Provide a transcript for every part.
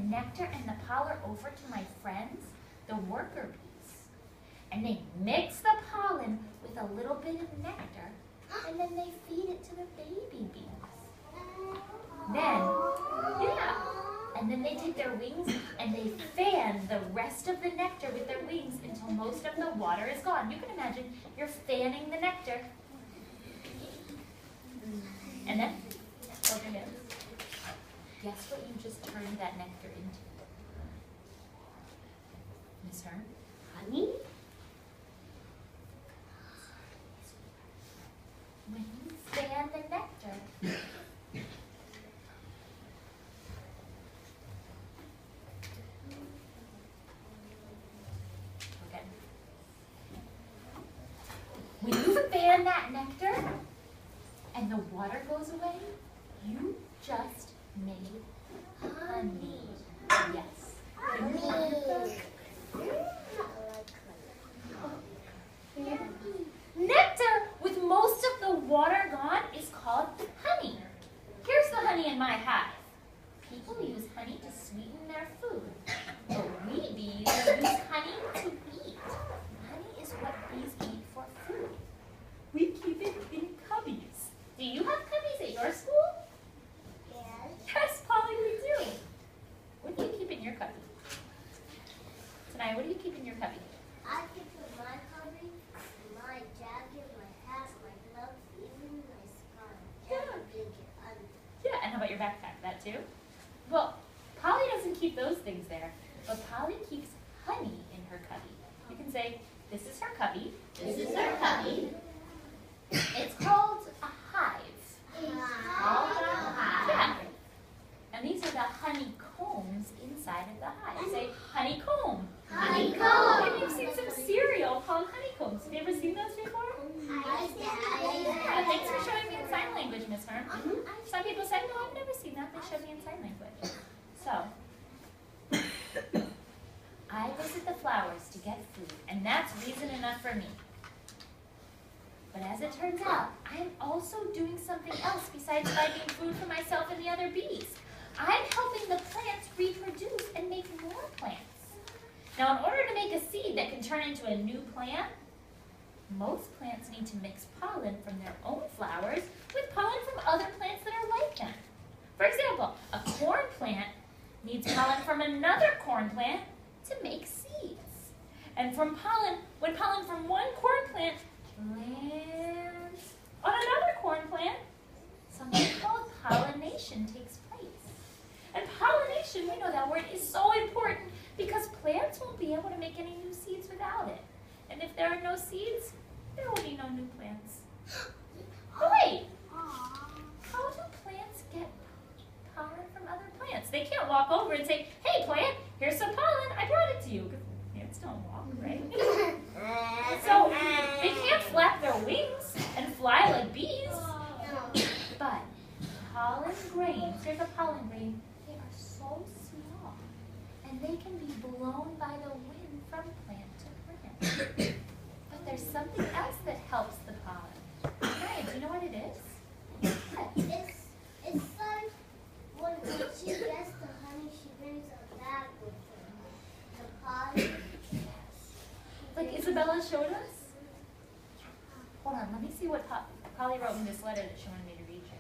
nectar and the pollen over to my friends, the worker bees. And they mix the pollen with a little bit of nectar, and then they feed it to the baby bees. And then they take their wings and they fan the rest of the nectar with their wings until most of the water is gone. You can imagine you're fanning the nectar. And then, hold your hands. Guess what you just turned that nectar into? Miss Hearn? Honey? When you fan the nectar, when you fan that nectar and the water goes away, you just made honey. Yes. Honey. Nectar with most of the water gone is called honey. Here's the honey in my hive. People use honey to sweeten their food, but we bees use honey to eat. Honey is what bees eat for food. We keep it in cubbies. Do you have cubbies at your school? Yes. Yes, Polly, we do. What do you keep in your cubby? Tanaya, what do you keep in your cubby? I keep in my cubby my jacket, my hat, my gloves, even my scarf. Yeah, and how about your backpack? That too? Well, Polly doesn't keep those things there, but Polly keeps honey in her cubby. You can say, this is her cubby. This is her cubby. It's called a hive. Yeah. And these are the honeycombs inside of the hive. Say, honeycomb. Honeycomb. Maybe you've seen some cereal called honeycombs. Have you ever seen those before? Yeah, thanks for showing me in sign language, Miss Hearn. Some people said, no, I've never seen that. They showed me in sign language. So, I visit the flowers to get food, and that's reason enough for me. But as it turns out, I'm also doing something else besides finding food for myself and the other bees. I'm helping the plants reproduce and make more plants. Now, in order to make a seed that can turn into a new plant, most plants need to mix pollen from their own flowers with pollen from other plants that are like them. For example, a corn plant needs pollen from another corn plant to make seeds. And when pollen from one corn plant lands on another corn plant, something called pollination takes place. And pollination, we know that word, is so important because plants won't be able to make any new seeds without it. And if there are no seeds, there will be no new plants. But wait, how do plants get pollen from other plants? They can't walk over and say, hey plant, here's some pollen, I brought it to you. Because plants don't walk, right? So they can't flap their wings and fly like bees. But pollen grains, here's a pollen grain, they are so small. And they can be blown by the wind from plant to plant. But there's something else that helps the pollen. Ryan, do you know what it is? What? It's like when she gets the honey, she brings a bag with her. The pollen. Like Isabella showed us? Hold on, let me see what Polly wrote in this letter that she wanted me to read you.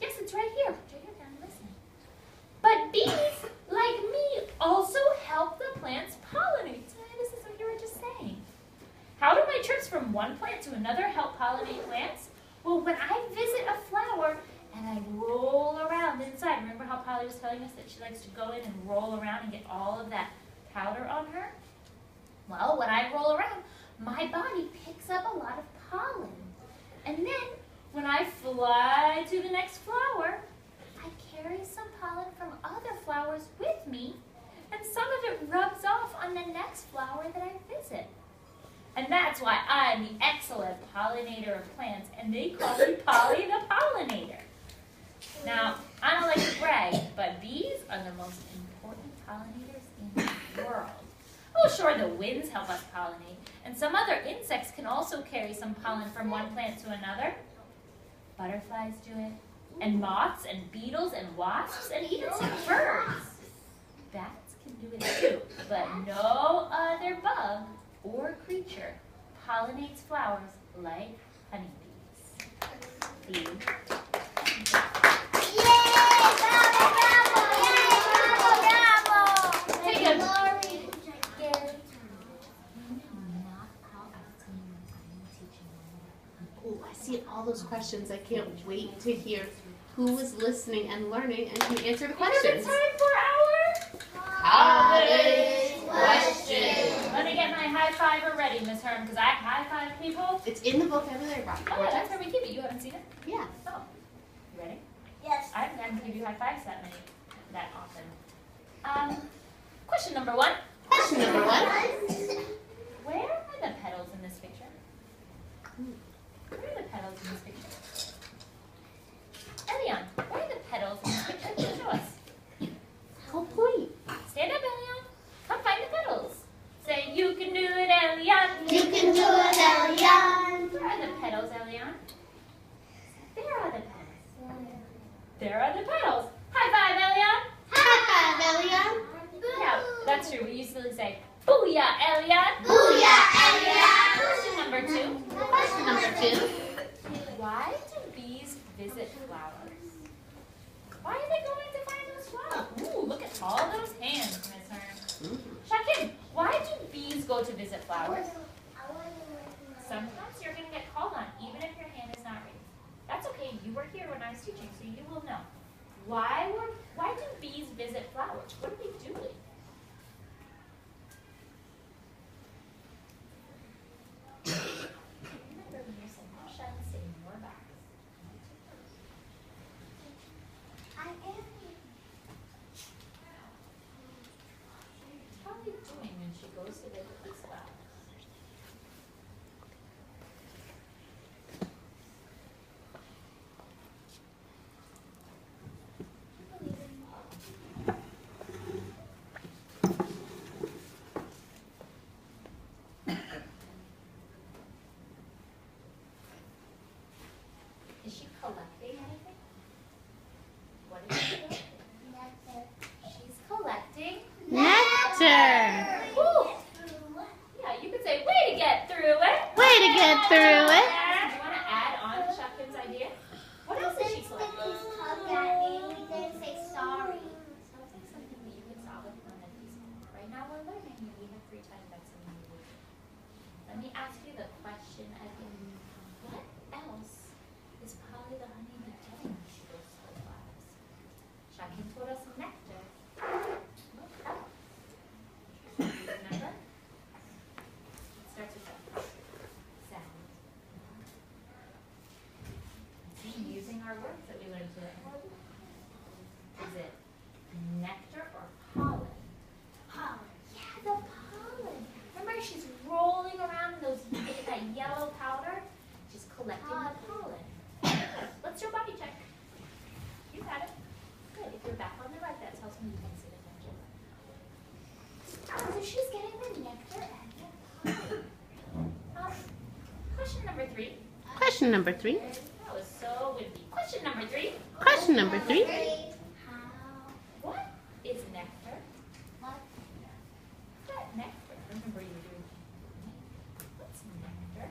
Yes, it's right here. It's right here, Karen, listen. But bees, like me, also help the plants pollinate. This is what you were just saying. How do my trips from one plant to another help pollinate plants? Well, when I visit a flower and I roll around inside, remember how Polly was telling us that she likes to go in and roll around and get all of that powder on her? Well, when I roll around, my body picks up a lot of pollen. And then, when I fly to the next flower, I carry some pollen from other flowers with me, and some of it rubs off on the next flower that I visit. And that's why I'm the excellent pollinator of plants, and they call me Polly the Pollinator. Now, I don't like to brag, but bees are the most important pollinators in the world. Oh, sure, the winds help us pollinate, and some other insects can also carry some pollen from one plant to another. Butterflies do it, and moths and beetles and wasps and even some birds. pollinates flowers like honeybees? B. Take a Oh, I see all those questions. I can't wait to hear who was listening and learning and can answer the questions. It's time for our College questions. Let me get my high fiver ready, Miss Herm, because I high five people. It's in the vocabulary box. Oh, that's where we keep it. You haven't seen it? Yeah. Oh. You ready? Yes. I haven't had to give you high fives that often. Question number 1. Question number 1. Where are the petals in this picture? Where are the petals in this picture? Elion, where are the petals in this picture? Show us. Whole point. Stand up, Elion. Come find the petals. Say, you can do it, Elion. You can do it, Elion. Where are the petals, Elion? There are the petals. There are the petals. High five, Elion. High five, Elion. Yeah, that's true. We usually say, booyah, Elion. Booyah, Elion. Question number 2. Question number 2. Why do bees visit flowers? Why are they going to find those flowers? Ooh, look at all those hands, Miss Herm. Shakin, why do bees go to visit flowers? Sometimes you're going to get called on, even if your hand is not raised. That's okay. You were here when I was teaching, so you will know. Why do bees visit flowers? What are they doing? Remember when you said more shut, say more back. What's probably doing when she goes to visit these flowers? Is she collecting anything? What is she doing? She's collecting Nectar. Woo! Yeah, you could say, way to get through it. Way to get through it. And do you want to add on to Shakin's idea? What else is she collecting? Something that you can solve with one of these. Right now we're learning and we have free time. That's something we do. Let me ask you the question again. What else is Polly the honeybee getting when she goes to the flowers? Shakin told us nectar. Look up. Remember? It starts with a sound. See, using our words that we learned today. Is it nectar or pollen? Pollen. Yeah, the pollen. Remember, she's rolling around in that yellow powder. She's collecting the pollen. Let's do a body check. You got it. Good. If you're back on the right, that tells me you can see the nectar. So she's getting the nectar and the pollen. Question number 3. Question number 3. That was so windy. Question number 3. Question number 3. What is nectar? What? Nectar. Remember you were doing. What's nectar?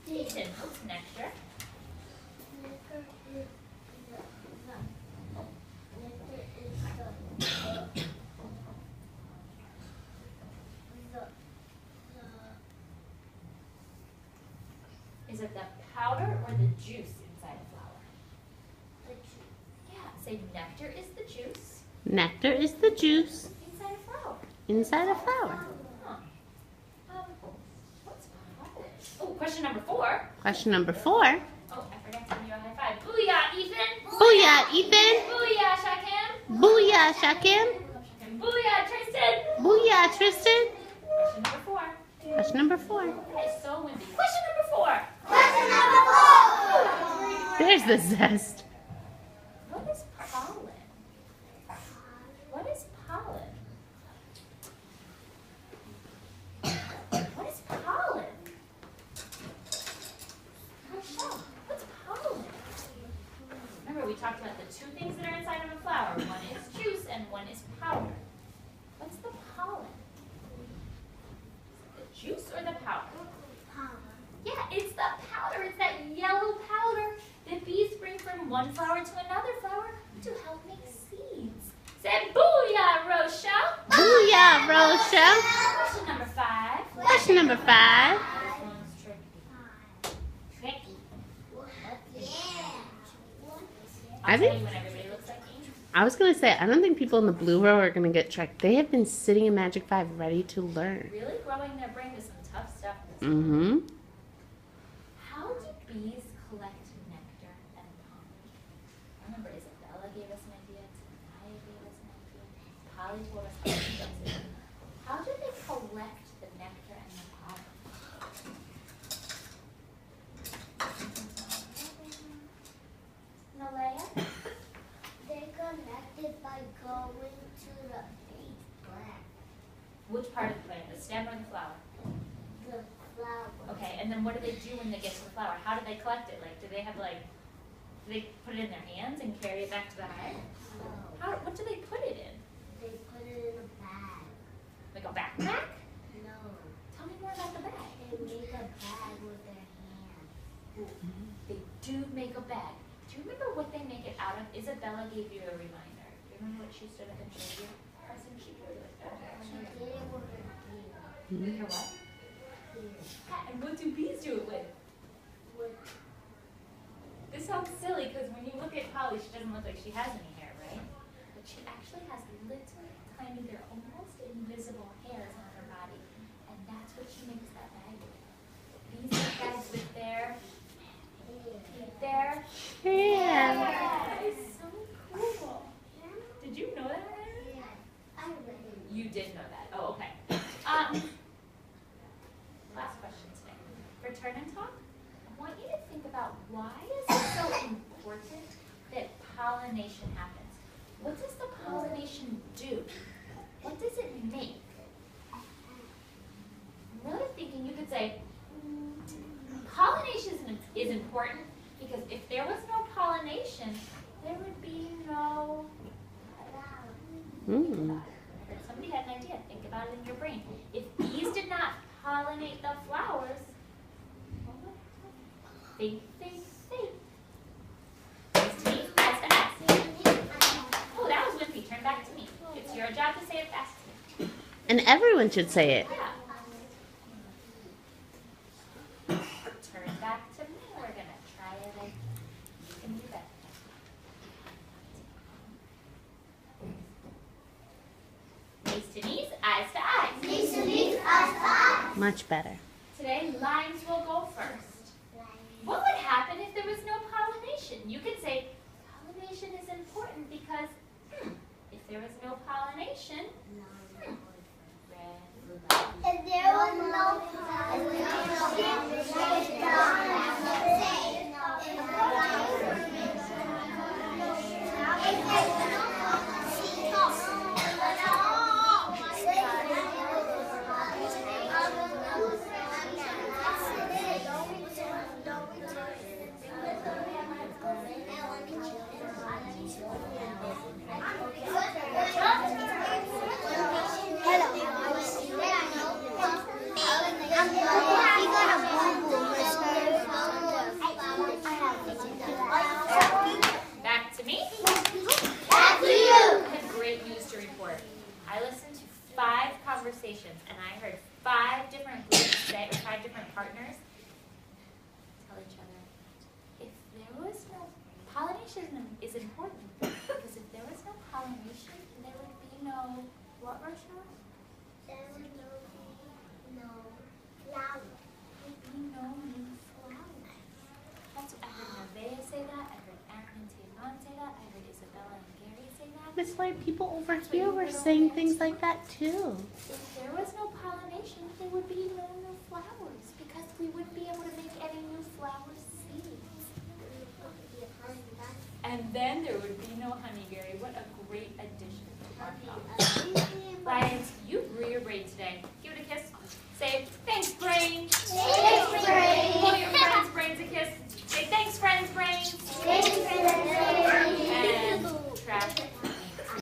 Ethan, what's nectar? Is it the powder or the juice inside a flower? The juice. Yeah, say nectar is the juice Nectar is the juice inside a flower. inside a flower. Huh. What's pollen? Oh, question number 4. Question number 4. Oh, I forgot to give you a high five. Booyah, Ethan! Booyah, Ethan. Booyah, Shakim! Booyah, Shakim. Booyah, Tristan! Booyah, Tristan. Question number 4. Question number 4. That is so windy. Question number 4. Question number 4. There's the zest. What is pollen? What is pollen? What is pollen? Michelle, what's pollen? Remember we talked about the 2 things that are inside of a flower. One is juice and one is powder. What's the pollen? The juice one flower to another flower to help make seeds. Say booyah, Rochelle. Booyah, Rochelle. Question number 5. Question number 5. This one's tricky. Tricky. I I'll think- tell you when everybody looks like me. I was going to say, I don't think people in the blue row are going to get tricked. They have been sitting in Magic 5 ready to learn. Really growing their brain to some tough stuff. Mm-hmm. How do bees collect nectar and pollen? Remember, Isabella gave us an idea, Tanaya gave us an idea, Polly told us how she does it. How do they collect the nectar and the pollen? Nalea? They connected by going to the big plant, Which part of the plant? The stem or the flower? the flower. Okay, and then what do they do when they get to the flower? How do they collect it? Like, do they have like, do they put it in their hands and carry it back to the hive? No, What do they put it in? they put it in a bag. Like a backpack? No, Tell me more about the bag. they make a bag with their hands. They do make a bag. Do you remember what they make it out of? Isabella gave you a reminder. Do you remember what she stood up and showed you? Carson, she showed you it. She did it with her feet. Her what? Here. And what do bees do it with? With This sounds silly because when you look at Polly, she doesn't look like she has any hair, right? But she actually has little tiny, they're almost invisible hairs on her body. And that's what she makes that bag with. Bees make bags with their feet there. Yeah. That is so cool. Did you know that? Aaron? yeah, I read it. You did know that. Oh, okay. Last question today. For Turn and Talk, I want you to think about why is it so important that pollination happens? What does the pollination do? What does it make? I'm really thinking you could say, pollination is important because if there was no pollination, there would be no Mm. Somebody had an idea. Think about it in your brain. If bees did not pollinate the flowers, think, think, think. It's me, that's the ask. Oh, that was Wimpy. Turn back to me. It's your job to say it fast to me. And everyone should say it. Yeah. Turn back to me. We're going to try it again. You can do that. Knees to knees, eyes to eyes. Knees to knees, eyes to eyes. Much better. Today, lines will go first. What would happen if there was no pollination? You could say, pollination is important because if there was no pollination, red, blue, black. If there was no Back to me. Back to you. I have great news to report. I listened to 5 conversations and I heard 5 different groups say, or 5 different partners tell each other, if there was no, pollination is important because if there was no pollination, there would be no, what, Rochelle? There would no flower. There would be no new flowers. That's what I heard Nevaeh say that, I heard Aaron and Tavon say that, I heard Isabella and Gary say that. Miss Light, people over here were saying things like that too. If there was no pollination, there would be no new flowers because we wouldn't be able to make any new flower seeds. And then there would be no honey, Gary. What a